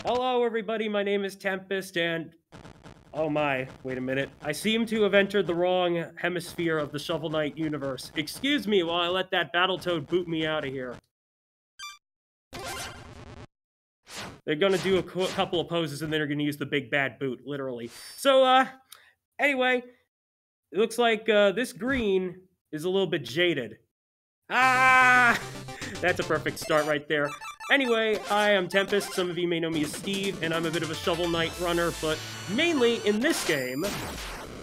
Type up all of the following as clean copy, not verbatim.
Hello, everybody. My name is Tempest, and oh my, wait a minute. I seem to have entered the wrong hemisphere of the Shovel Knight universe. Excuse me while I let that Battletoad boot me out of here. They're gonna do a couple of poses, and then they're gonna use the big bad boot, literally. So, anyway, it looks like this green is a little bit jaded. Ah! That's a perfect start right there. Anyway, I am Tempest. Some of you may know me as Steve, and I'm a bit of a Shovel Knight runner, but mainly in this game,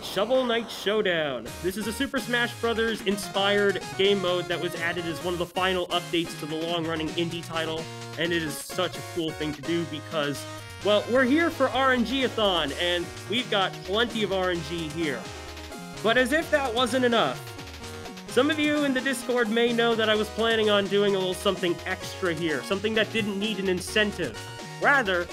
Shovel Knight Showdown. This is a Super Smash Bros. Inspired game mode that was added as one of the final updates to the long-running indie title, and it is such a cool thing to do because, well, we're here for RNG-A-Thon, and we've got plenty of RNG here. But as if that wasn't enough, some of you in the Discord may know that I was planning on doing a little something extra here, something that didn't need an incentive. Rather,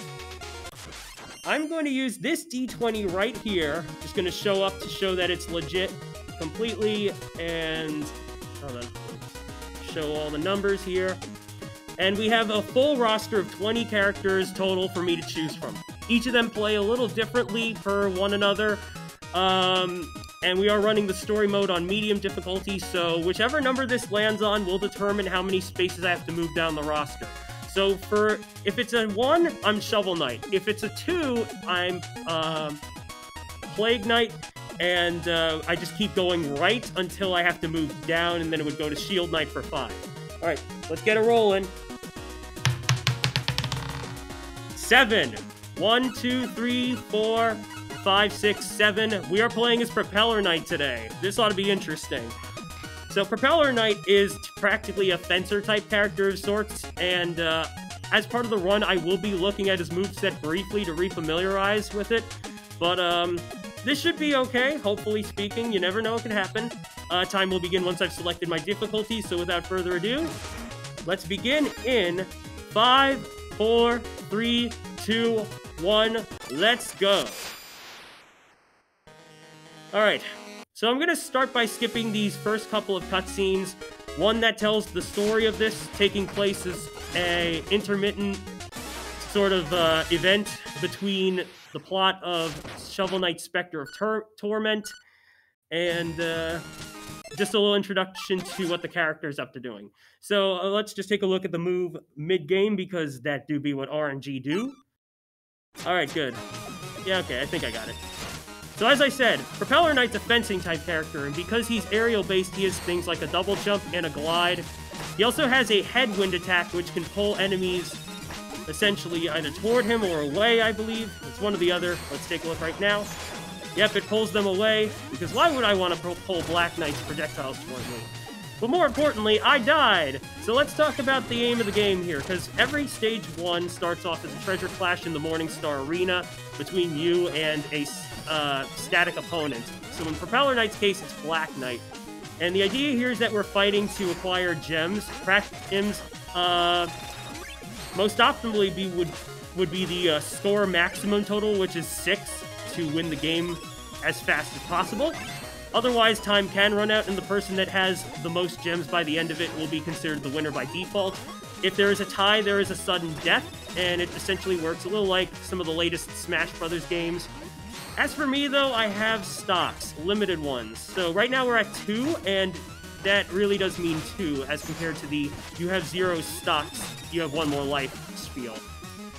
I'm going to use this D20 right here, just going to show up to show that it's legit completely, and hold on, show all the numbers here. And we have a full roster of 20 characters total for me to choose from. Each of them play a little differently per one another. And we are running the story mode on medium difficulty, so whichever number this lands on will determine how many spaces I have to move down the roster. So if it's a 1, I'm Shovel Knight. If it's a 2, I'm Plague Knight, and I just keep going right until I have to move down, and then it would go to Shield Knight for 5. Alright, let's get it rolling. 7. 1, 2, 3, 4... 5, 6, 7. We are playing as Propeller Knight today. This ought to be interesting. So Propeller Knight is practically a fencer-type character of sorts, and as part of the run, I will be looking at his moveset briefly to refamiliarize with it. But this should be okay, hopefully speaking. You never know what can happen. Time will begin once I've selected my difficulty, so without further ado, let's begin in 5, 4, 3, 2, 1, let's go. Alright, so I'm going to start by skipping these first couple of cutscenes. One that tells the story of this taking place as a intermittent sort of event between the plot of Shovel Knight Spectre of Torment, and just a little introduction to what the character is up to doing. So let's just take a look at the move mid-game, because that do be what RNG do. Alright, good. Yeah, okay, I think I got it. So as I said, Propeller Knight's a fencing-type character, and because he's aerial-based, he has things like a double jump and a glide. He also has a headwind attack, which can pull enemies essentially either toward him or away, I believe. It's one or the other. Let's take a look right now. Yep, it pulls them away, because why would I want to pull Black Knight's projectiles toward me? But more importantly, I died! So let's talk about the aim of the game here, because every Stage 1 starts off as a treasure clash in the Morningstar Arena between you and a static opponent. So in Propeller Knight's case, it's Black Knight. And the idea here is that we're fighting to acquire gems. Gems, most optimally would be the score maximum total, which is 6, to win the game as fast as possible. Otherwise, time can run out, and the person that has the most gems by the end of it will be considered the winner by default. If there is a tie, there is a sudden death, and it essentially works a little like some of the latest Smash Bros. Games. As for me, though, I have stocks, limited ones. So right now we're at 2, and that really does mean 2, as compared to the you have 0 stocks, you have 1 more life spiel.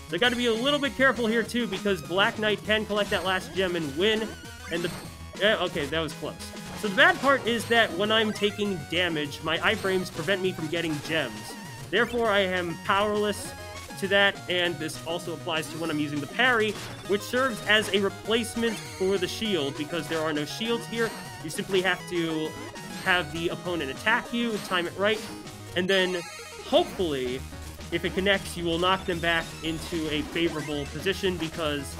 So I gotta be a little bit careful here, too, because Black Knight can collect that last gem and win, and okay, that was close. So the bad part is that when I'm taking damage, my iframes prevent me from getting gems. Therefore, I am powerless to that, and this also applies to when I'm using the parry, which serves as a replacement for the shield, because there are no shields here. You simply have to have the opponent attack you, time it right, and then, hopefully, if it connects, you will knock them back into a favorable position, because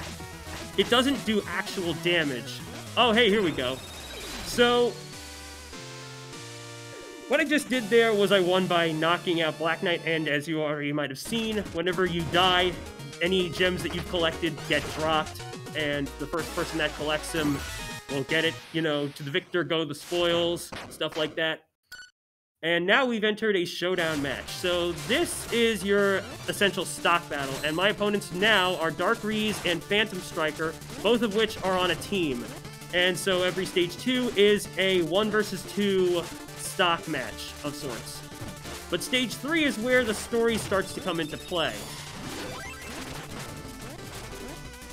it doesn't do actual damage. Oh, hey, here we go. So, what I just did there was I won by knocking out Black Knight, and as you already might have seen, whenever you die, any gems that you've collected get dropped, and the first person that collects them will get it. You know, to the victor go the spoils, stuff like that. And now we've entered a showdown match. So this is your essential stock battle, and my opponents now are Dark Reese and Phantom Striker, both of which are on a team. And so every stage 2 is a 1 versus 2 stock match of sorts. But stage 3 is where the story starts to come into play.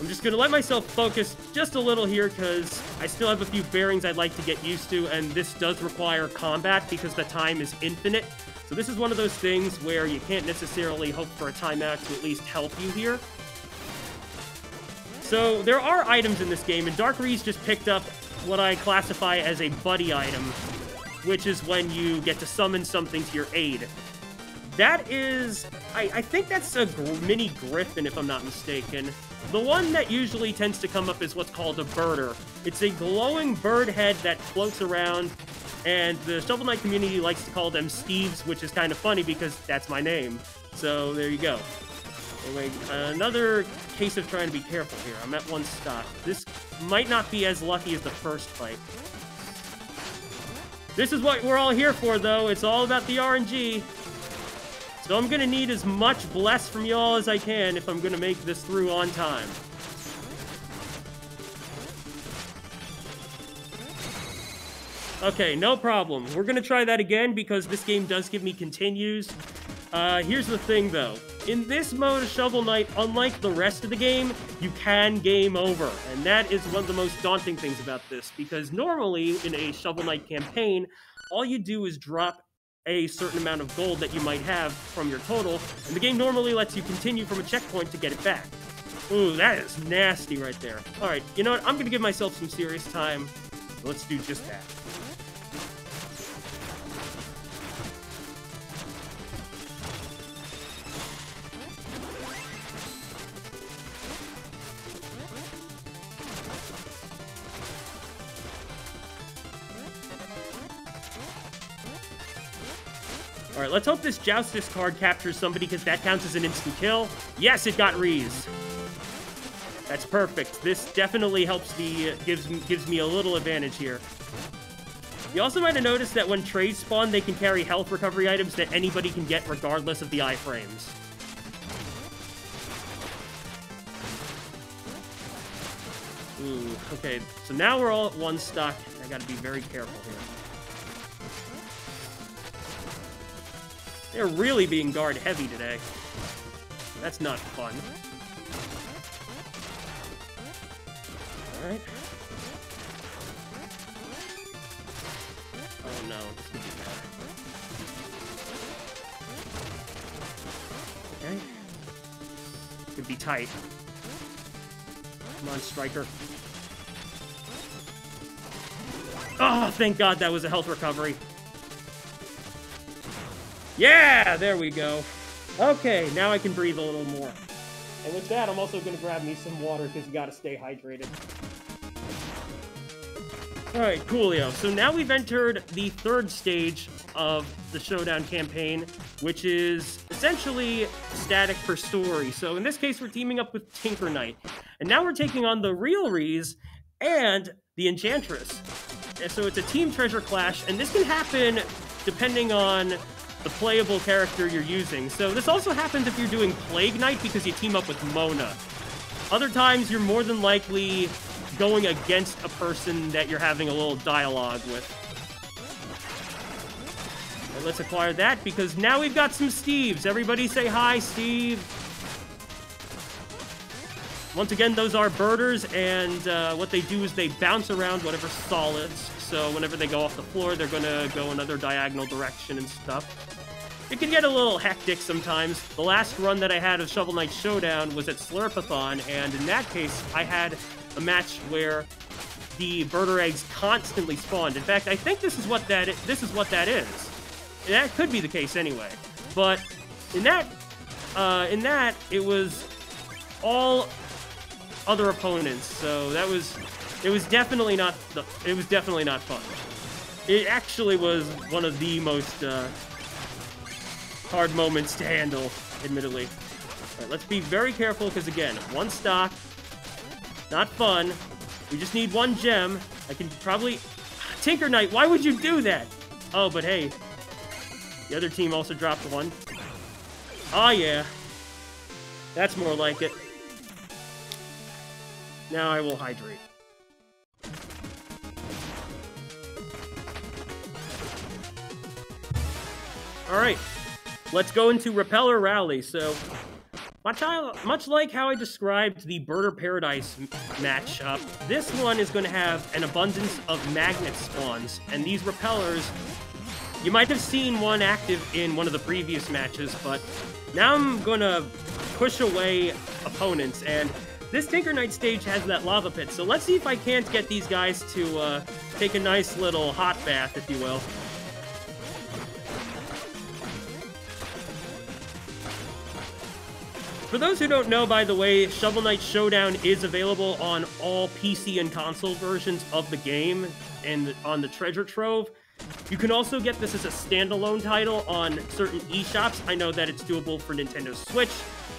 I'm just gonna let myself focus just a little here because I still have a few bearings I'd like to get used to, and this does require combat because the time is infinite. So this is one of those things where you can't necessarily hope for a timeout to at least help you here. So there are items in this game, and Dark Reese just picked up what I classify as a buddy item, which is when you get to summon something to your aid. That is, I think that's a mini Griffin, if I'm not mistaken. The one that usually tends to come up is what's called a birder. It's a glowing bird head that floats around, and the Shovel Knight community likes to call them Steves, which is kind of funny because that's my name. So there you go. Anyway, another case of trying to be careful here. I'm at 1 stock. This might not be as lucky as the first fight. This is what we're all here for, though. It's all about the RNG. So I'm gonna need as much bless from y'all as I can if I'm gonna make this through on time. Okay, no problem. We're gonna try that again because this game does give me continues. Here's the thing, though. In this mode of Shovel Knight, unlike the rest of the game, you can game over. And that is one of the most daunting things about this, because normally in a Shovel Knight campaign, all you do is drop a certain amount of gold that you might have from your total, and the game normally lets you continue from a checkpoint to get it back. Ooh, that is nasty right there. Alright, you know what? I'm gonna give myself some serious time. Let's do just that. Alright, let's hope this Joustus card captures somebody, because that counts as an instant kill. Yes, it got Reese. That's perfect. This definitely helps me, gives me a little advantage here. You also might have noticed that when trays spawn, they can carry health recovery items that anybody can get regardless of the iframes. Ooh, okay. So now we're all at 1 stock. I gotta be very careful here. They're really being guard heavy today. That's not fun. Alright. Oh no, this could be bad. Okay. Could be tight. Come on, Striker. Oh, thank God that was a health recovery. Yeah, there we go. Okay, now I can breathe a little more. And with that, I'm also going to grab me some water because you got to stay hydrated. Alright, coolio. So now we've entered the 3rd stage of the Showdown campaign, which is essentially static for story. So in this case, we're teaming up with Tinker Knight. And now we're taking on the real Reese and the Enchantress. And so it's a team treasure clash, and this can happen depending on the playable character you're using. So this also happens if you're doing Plague Knight because you team up with Mona. Other times, you're more than likely going against a person that you're having a little dialogue with. And let's acquire that because now we've got some Steves. Everybody say hi, Steve. Once again, those are birders, and what they do is they bounce around whatever solids. So whenever they go off the floor, they're gonna go another diagonal direction and stuff. It can get a little hectic sometimes. The last run that I had of Shovel Knight Showdown was at Slurpathon, and in that case, I had a match where the birder eggs constantly spawned. In fact, I think this is what that is. That could be the case anyway. But in that, it was all other opponents. So it was definitely not fun. It actually was one of the most hard moments to handle, admittedly. All right, let's be very careful because again, 1 stock, not fun. We just need 1 gem. I can probably... Tinker Knight, why would you do that? Oh, but hey, The other team also dropped one. Oh, yeah. That's more like it. Now I will hydrate. Alright, let's go into Repeller Rally. So, much like how I described the Birder Paradise matchup, this one is going to have an abundance of magnet spawns, and these repellers, you might have seen one active in one of the previous matches, but now I'm going to push away opponents, and this Tinker Knight stage has that lava pit, so let's see if I can't get these guys to take a nice little hot bath, if you will. For those who don't know, by the way, Shovel Knight Showdown is available on all PC and console versions of the game and on the Treasure Trove. You can also get this as a standalone title on certain eShops. I know that it's doable for Nintendo Switch.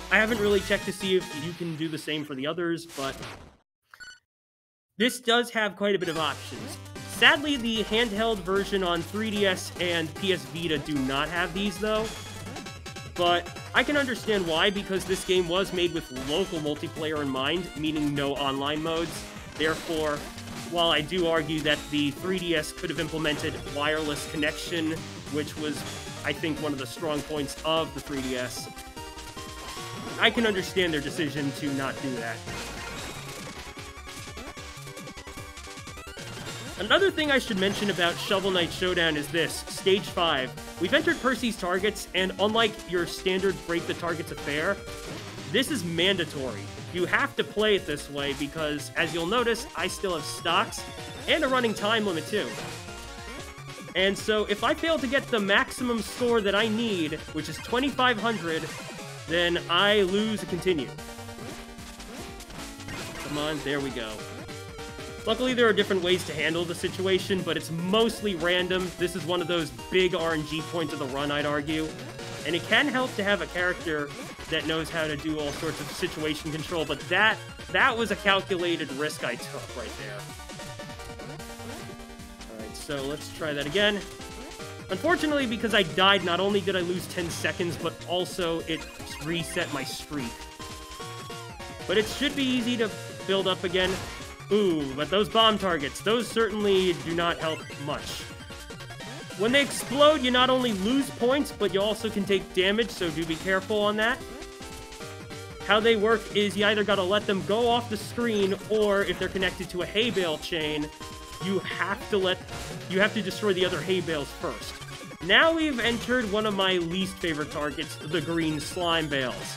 I haven't really checked to see if you can do the same for the others, but this does have quite a bit of options. Sadly, the handheld version on 3DS and PS Vita do not have these, though. But I can understand why, because this game was made with local multiplayer in mind, meaning no online modes. Therefore, while I do argue that the 3DS could have implemented wireless connection, which was, I think, one of the strong points of the 3DS, I can understand their decision to not do that. Another thing I should mention about Shovel Knight Showdown is this, Stage 5. We've entered Percy's targets, and unlike your standard break the targets affair, this is mandatory. You have to play it this way because, as you'll notice, I still have stocks and a running time limit too. And so if I fail to get the maximum score that I need, which is 2,500, then I lose a continue. Come on, there we go. Luckily, there are different ways to handle the situation, but it's mostly random. This is one of those big RNG points of the run, I'd argue. And it can help to have a character that knows how to do all sorts of situation control, but that was a calculated risk I took right there. Alright, so let's try that again. Unfortunately, because I died, not only did I lose 10 seconds, but also it reset my streak. But it should be easy to build up again. Ooh, but those bomb targets, those certainly do not help much. When they explode, you not only lose points, but you also can take damage, so do be careful on that. How they work is you either gotta let them go off the screen, or if they're connected to a hay bale chain, you have to destroy the other hay bales first. Now we've entered one of my least favorite targets, the green slime bales.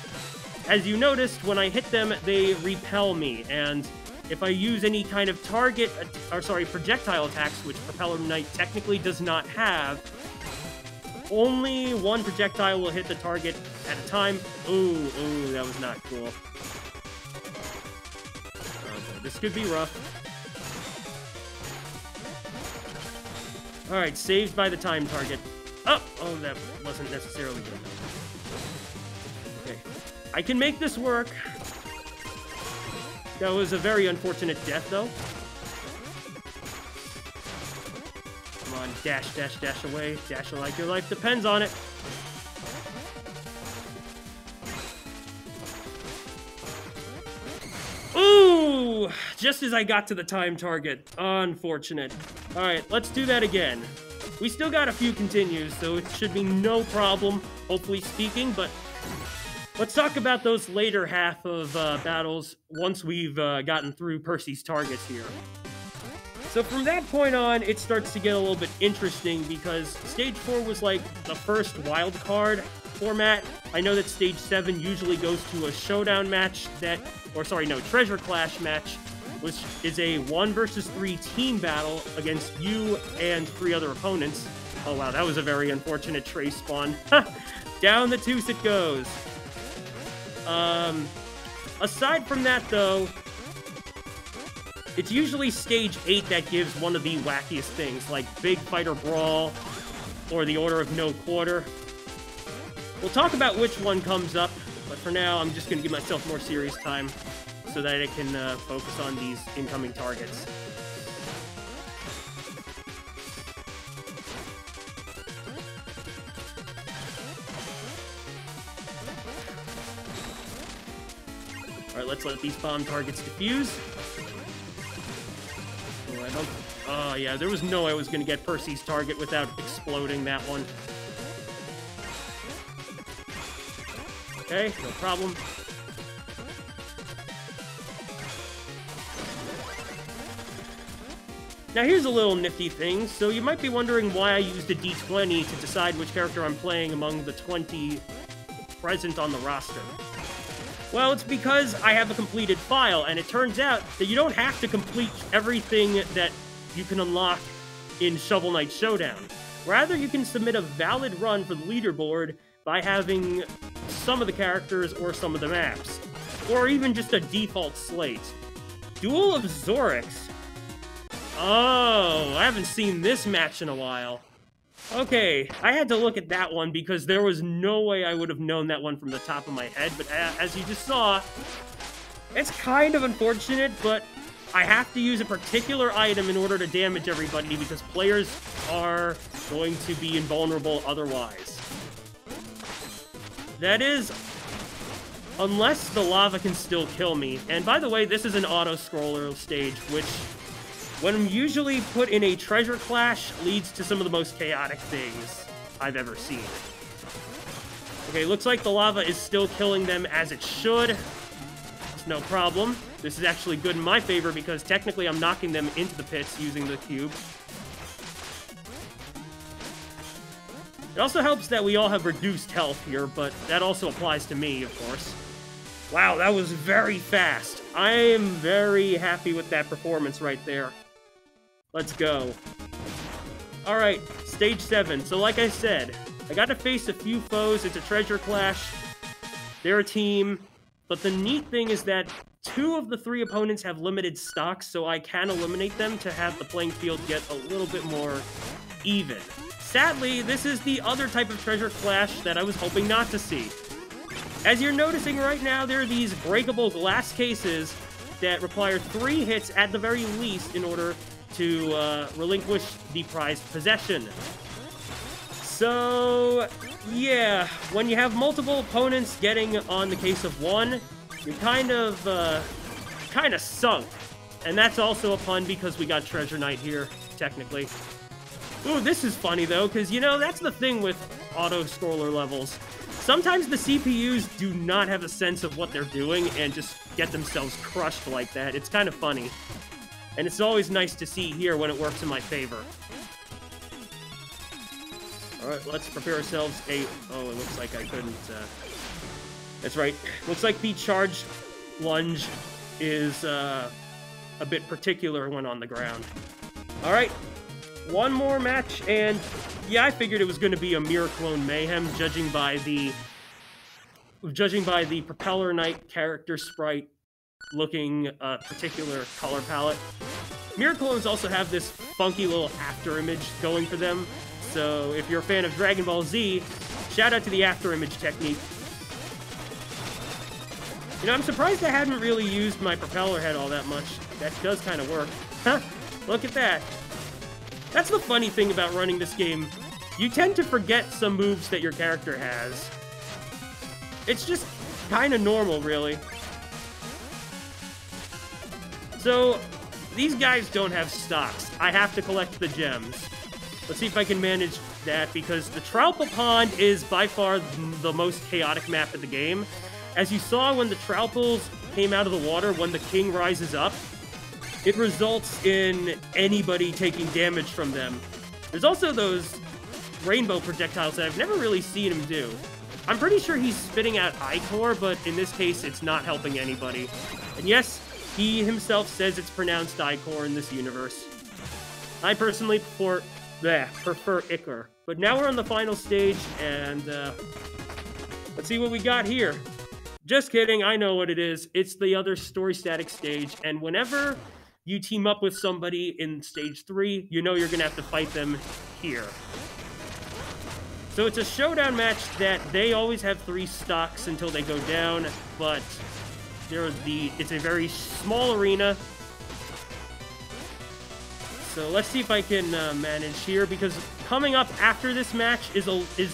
As you noticed, when I hit them, they repel me, and if I use any kind of projectile attacks, which Propeller Knight technically does not have, only one projectile will hit the target at a time. Ooh, that was not cool. Okay, this could be rough. Alright, saved by the time target. Oh, that wasn't necessarily good. Okay, I can make this work. That was a very unfortunate death, though. Come on, dash, dash, dash away. Dash like your life depends on it. Ooh! Just as I got to the time target. Unfortunate. Alright, let's do that again. We still got a few continues, so it should be no problem, hopefully speaking, but let's talk about those later half of battles once we've gotten through Percy's targets here. So from that point on, it starts to get a little bit interesting because Stage 4 was like the first wildcard format. I know that Stage 7 usually goes to a Showdown match Treasure Clash match, which is a 1 versus 3 team battle against you and 3 other opponents. Oh wow, that was a very unfortunate trace spawn. Down the tooth it goes. Aside from that, though, it's usually Stage 8 that gives one of the wackiest things, like Big Fighter Brawl, or the Order of No Quarter. We'll talk about which one comes up, but for now, I'm just going to give myself more serious time, so that I can focus on these incoming targets. let's let these bomb targets defuse. Oh, I don't... Oh, yeah, there was no way I was going to get Percy's target without exploding that one. Okay, no problem. Now here's a little nifty thing. So you might be wondering why I used a D20 to decide which character I'm playing among the 20 present on the roster. Well, it's because I have a completed file, and it turns out that you don't have to complete everything that you can unlock in Shovel Knight Showdown. Rather, you can submit a valid run for the leaderboard by having some of the characters or some of the maps, or even just a default slate. Duel of Zorix. Oh, I haven't seen this match in a while. Okay, I had to look at that one because there was no way I would have known that one from the top of my head, but as you just saw, it's kind of unfortunate, but I have to use a particular item in order to damage everybody because players are going to be invulnerable otherwise. That is, unless the lava can still kill me. And by the way, this is an auto-scroller stage, which, when usually put in a treasure clash, leads to some of the most chaotic things I've ever seen. Okay, looks like the lava is still killing them as it should. It's no problem. This is actually good in my favor because technically I'm knocking them into the pits using the cube. It also helps that we all have reduced health here, but that also applies to me, of course. Wow, that was very fast. I am very happy with that performance right there. Let's go. Alright, stage 7. So like I said, I got to face a few foes. It's a treasure clash. They're a team. But the neat thing is that 2 of the 3 opponents have limited stocks, so I can eliminate them to have the playing field get a little bit more even. Sadly, this is the other type of treasure clash that I was hoping not to see. As you're noticing right now, there are these breakable glass cases that require 3 hits at the very least in order to relinquish the prized possession. So, yeah, when you have multiple opponents getting on the case of 1, you're kind of sunk. And that's also a pun because we got Treasure Knight here, technically. Ooh, this is funny though, because, you know, that's the thing with auto-scroller levels. Sometimes the CPUs do not have a sense of what they're doing and just get themselves crushed like that. It's kind of funny. And it's always nice to see here when it works in my favor. Alright, let's prepare ourselves a... Oh, it looks like I couldn't... That's right. Looks like the charge lunge is a bit particular when on the ground. Alright, one more match, and yeah, I figured it was going to be a Mirror Clone Mayhem, judging by the Propeller Knight character sprite looking particular color palette. Mirror Clones also have this funky little after image going for them, so if you're a fan of Dragon Ball Z, shout out to the after image technique. You know, I'm surprised I hadn't really used my propeller head all that much. That does kind of work. Huh? Look at that. That's the funny thing about running this game. You tend to forget some moves that your character has. It's just kind of normal, really. So, these guys don't have stocks. I have to collect the gems. Let's see if I can manage that, because the Troupple Pond is by far the most chaotic map of the game. As you saw when the Trouples came out of the water, when the king rises up, it results in anybody taking damage from them. There's also those rainbow projectiles that I've never really seen him do. I'm pretty sure he's spitting out Ichor, but in this case, it's not helping anybody. And yes, he himself says it's pronounced Ichor in this universe. I personally prefer Ichor. But now we're on the final stage, and let's see what we got here. Just kidding, I know what it is. It's the other story static stage, and whenever you team up with somebody in stage 3, you know you're going to have to fight them here. So it's a showdown match that they always have 3 stocks until they go down, but it's a very small arena. so let's see if I can manage here, because coming up after this match is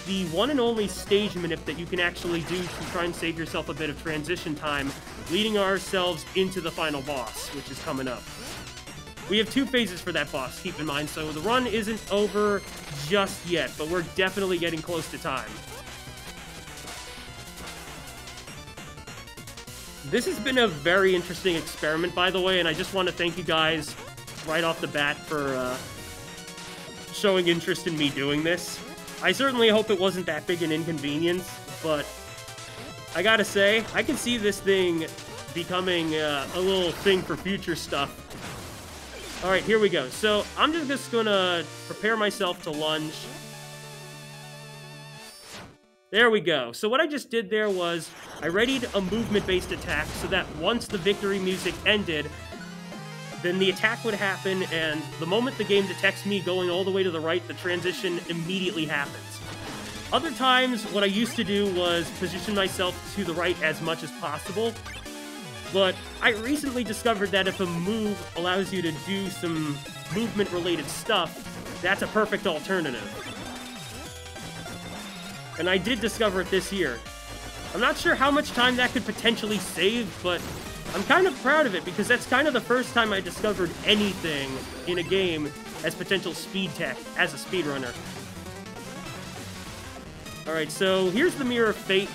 the one and only stage manip that you can actually do to try and save yourself a bit of transition time, leading ourselves into the final boss, which is coming up. We have 2 phases for that boss, keep in mind, so the run isn't over just yet, but we're definitely getting close to time. This has been a very interesting experiment, by the way, and I just want to thank you guys right off the bat for showing interest in me doing this. I certainly hope it wasn't that big an inconvenience, but I gotta say, I can see this thing becoming a little thing for future stuff. Alright, here we go. So, I'm just gonna prepare myself to lunge. There we go. So what I just did there was, I readied a movement-based attack so that once the victory music ended, then the attack would happen, and the moment the game detects me going all the way to the right, the transition immediately happens. Other times, what I used to do was position myself to the right as much as possible, but I recently discovered that if a move allows you to do some movement-related stuff, that's a perfect alternative. And I did discover it this year. I'm not sure how much time that could potentially save, but I'm kind of proud of it, because that's kind of the first time I discovered anything in a game as potential speed tech, as a speedrunner. Alright, so here's the Mirror of Fate,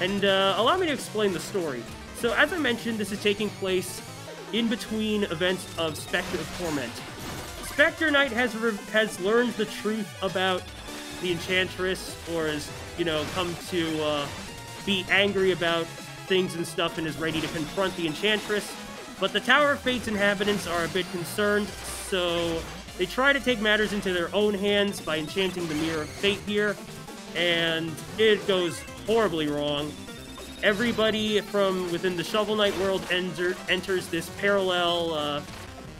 and allow me to explain the story. So, as I mentioned, this is taking place in between events of Spectre of Torment. Spectre Knight has learned the truth about the Enchantress, or has, you know, come to be angry about things and stuff and is ready to confront the Enchantress. But the Tower of Fate's inhabitants are a bit concerned, so they try to take matters into their own hands by enchanting the Mirror of Fate here, and it goes horribly wrong. Everybody from within the Shovel Knight world enters this parallel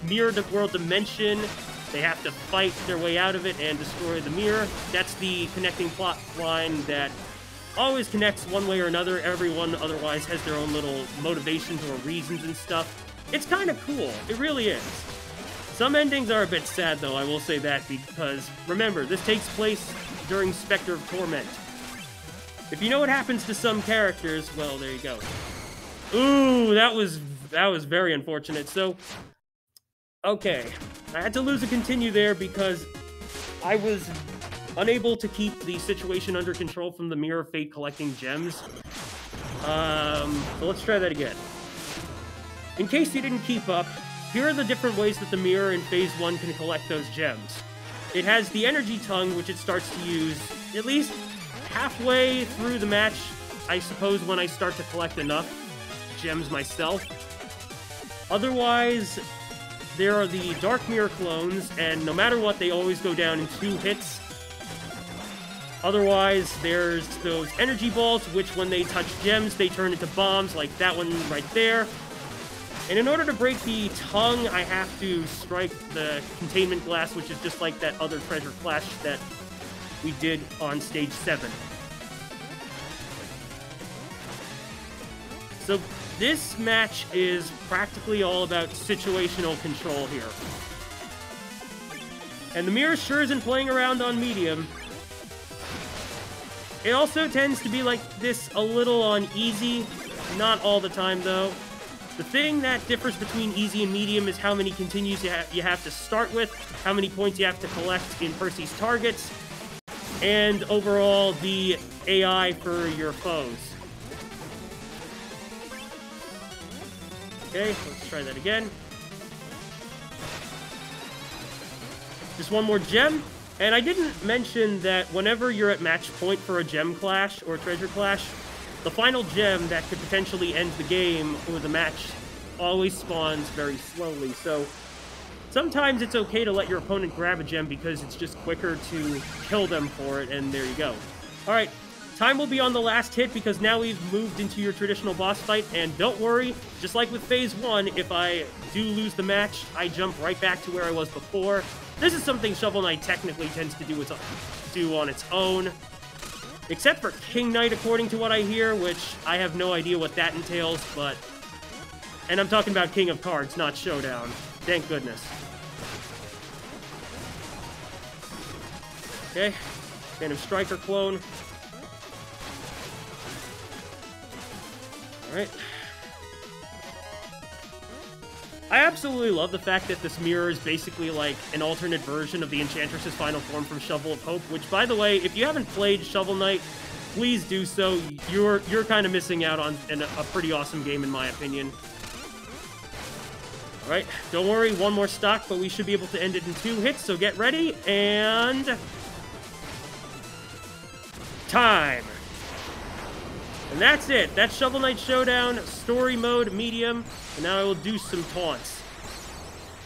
mirror world dimension. They have to fight their way out of it and destroy the mirror. That's the connecting plot line that always connects one way or another. Everyone otherwise has their own little motivations or reasons and stuff. It's kind of cool. It really is. Some endings are a bit sad, though, I will say that, because, remember, this takes place during Spectre of Torment. If you know what happens to some characters, well, there you go. Ooh, that was very unfortunate. So, okay. I had to lose a continue there because I was unable to keep the situation under control from the Mirror of Fate collecting gems. So let's try that again. In case you didn't keep up, here are the different ways that the mirror in Phase 1 can collect those gems. It has the energy tongue, which it starts to use at least halfway through the match, I suppose, when I start to collect enough gems myself. Otherwise, there are the Dark Mirror clones, and no matter what, they always go down in 2 hits. Otherwise, there's those energy balls, which when they touch gems, they turn into bombs, like that one right there. And in order to break the tongue, I have to strike the containment glass, which is just like that other treasure clash that we did on stage 7. So this match is practically all about situational control here. And the mirror sure isn't playing around on medium. It also tends to be like this a little on easy, not all the time though. The thing that differs between easy and medium is how many continues you have to start with, how many points you have to collect in Percy's targets, and overall the AI for your foes. Okay, let's try that again. Just one more gem. And I didn't mention that whenever you're at match point for a gem clash or treasure clash, the final gem that could potentially end the game or the match always spawns very slowly. So sometimes it's okay to let your opponent grab a gem because it's just quicker to kill them for it, and there you go. Alright, time will be on the last hit because now we've moved into your traditional boss fight, and don't worry, just like with Phase 1, if I do lose the match, I jump right back to where I was before. This is something Shovel Knight technically tends to do on its own. Except for King Knight, according to what I hear, which I have no idea what that entails, but... And I'm talking about King of Cards, not Showdown. Thank goodness. Okay. Phantom Striker clone. Alright. I absolutely love the fact that this mirror is basically like an alternate version of the Enchantress's final form from Shovel of Hope, which, by the way, if you haven't played Shovel Knight, please do so. You're kind of missing out on a pretty awesome game, in my opinion. Alright, don't worry, one more stock, but we should be able to end it in 2 hits, so get ready, and... time! And that's it. That's Shovel Knight Showdown, Story Mode, Medium, and now I will do some taunts.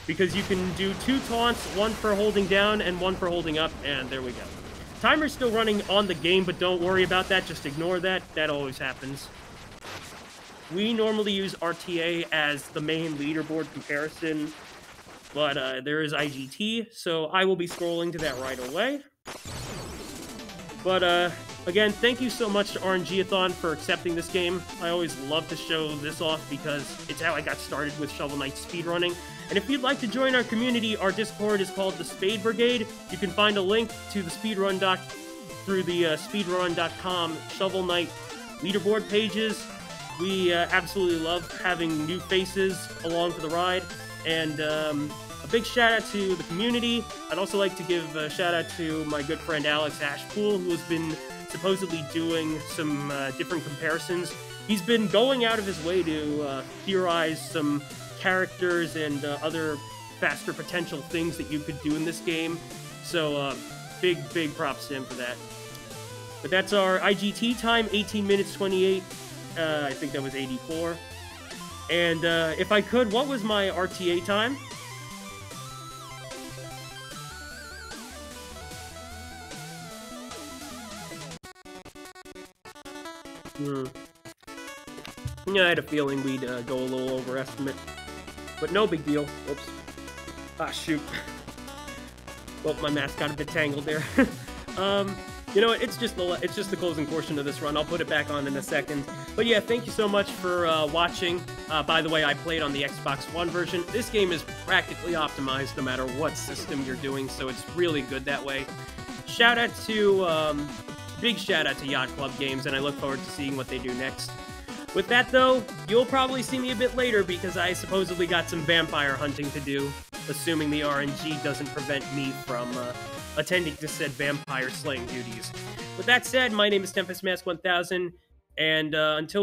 Because you can do 2 taunts, 1 for holding down and 1 for holding up, and there we go. Timer's still running on the game, but don't worry about that, just ignore that. That always happens. We normally use RTA as the main leaderboard comparison, but there is IGT, so I will be scrolling to that right away. But, again, thank you so much to RNG-A-Thon for accepting this game. I always love to show this off because it's how I got started with Shovel Knight speedrunning. And if you'd like to join our community, our Discord is called the Spade Brigade. You can find a link to the speedrun doc through the speedrun.com Shovel Knight leaderboard pages. We absolutely love having new faces along for the ride. And a big shout out to the community. I'd also like to give a shout out to my good friend Alex Ashpool, who has been supposedly doing some different comparisons. He's been going out of his way to theorize some characters and other faster potential things that you could do in this game. So big props to him for that. But that's our IGT time, 18 minutes 28. I think that was 84. And if I could, what was my RTA time? Yeah, I had a feeling we'd go a little overestimate. But no big deal. Whoops. Ah, shoot. Well, my mask got a bit tangled there. You know, it's just the closing portion of this run. I'll put it back on in a second. But yeah, thank you so much for watching. By the way, I played on the Xbox One version. This game is practically optimized no matter what system you're doing, so it's really good that way. Shout out to, big shout out to Yacht Club Games, and I look forward to seeing what they do next. With that, though, you'll probably see me a bit later because I supposedly got some vampire hunting to do, assuming the RNG doesn't prevent me from attending to said vampire slaying duties. With that said, my name is TempestMask1000, and until